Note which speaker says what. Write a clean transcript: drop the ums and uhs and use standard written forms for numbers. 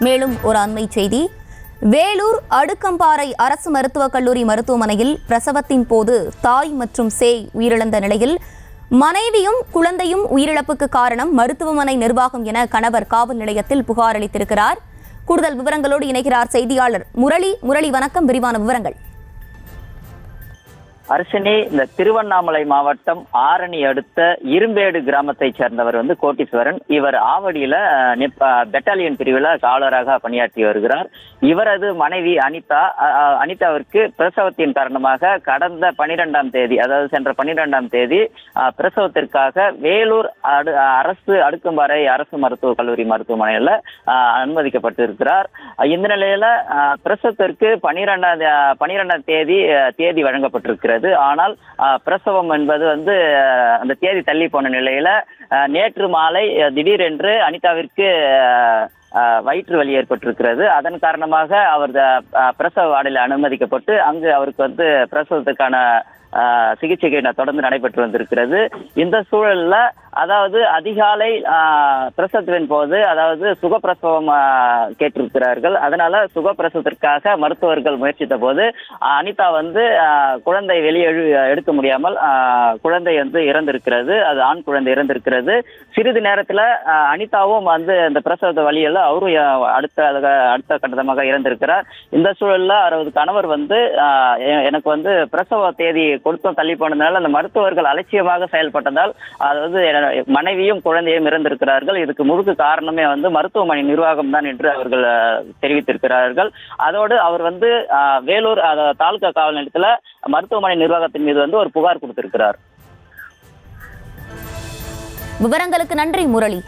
Speaker 1: மேலும் ஒரு அண்மை செய்தி. வேலூர் அடுக்கம்பாறை அரசு மருத்துவக் கல்லூரி மருத்துவமனையில் பிரசவத்தின் போது தாய் மற்றும் சேய் உயிரிழந்த நிலையில் மனைவியும் குழந்தையும் உயிரிழப்புக்கு காரணம் மருத்துவமனை நிர்வாகம் என கணவர் காவல் நிலையத்தில் புகார் அளித்திருக்கிறார். கூடுதல் விவரங்களோடு இணைகிறார் செய்தியாளர் முரளி. முரளி, வணக்கம். விரிவான விவரங்கள்.
Speaker 2: அரசனே, இந்த திருவண்ணாமலை மாவட்டம் ஆரணி அடுத்த இரும்பேடு கிராமத்தைச் சேர்ந்தவர் கோட்டீஸ்வரன். இவர் ஆவடியில பெட்டாலியன் பிரிவில் காவலராக பணியாற்றி வருகிறார். இவரது மனைவி அனிதாவிற்கு பிரசவத்தின் காரணமாக கடந்த 12ஆம் தேதி, அதாவது சென்ற 12ஆம் தேதி பிரசவத்திற்காக வேலூர் அரசு அடுக்கம்பாறை அரசு மருத்துவக் கல்லூரி மருத்துவமனையில் அனுமதிக்கப்பட்டிருக்கிறார். இந்த நிலையில பிரசவத்திற்கு 12ஆம் தேதி வழங்கப்பட்டிருக்கிறது. ஆனால் பிரசவம் என்பது அந்த தேதி தள்ளி போன நிலையில நேற்று மாலை திடீரென்று அனிதாவிற்கு வயிற்று வலி ஏற்பட்டிருக்கிறது. அதன் காரணமாக அவர் பிரசவ வார்டில் அனுமதிக்கப்பட்டு அங்கு அவருக்கு பிரசவத்துக்கான சிகிச்சை தொடர்ந்து நடைபெற்று வந்திருக்கிறது. இந்த சூழல்ல அதாவது அதிகாலை பிரசவத்தின் போது சுகப்பிரசவம் கேட்டிருக்கிறார்கள். அதனால சுகப்பிரசவத்திற்காக மருத்துவர்கள் முயற்சித்த போது அனிதா குழந்தை வெளியே எடுக்க முடியாமல் குழந்தை இறந்திருக்கிறது. அது ஆண் குழந்தை இறந்திருக்கிறது. சிறிது நேரத்துல அனிதாவும் அந்த பிரசவ வழியில அவரும் அடுத்த கட்டமாக இறந்திருக்கிறார். இந்த சூழல்ல அவரது கணவர் எனக்கு பிரசவ தேதி கொடுத்தும் தள்ளி போனதுனால அந்த மருத்துவர்கள் அலட்சியமாக செயல்பட்டதால் மனைவியும் குழந்தையும் இறந்திருக்கிறார்கள். இதுக்கு முழுக்க காரணமே மருத்துவமனை நிர்வாகம் தான் என்று அவர்கள் தெரிவித்திருக்கிறார்கள். அதோடு அவர் வேலூர் தாலுகா காவல் நிலையத்தில் மருத்துவமனை நிர்வாகத்தின் மீது ஒரு புகார் கொடுத்திருக்கிறார்.
Speaker 1: விவரங்களுக்கு நன்றி முரளி.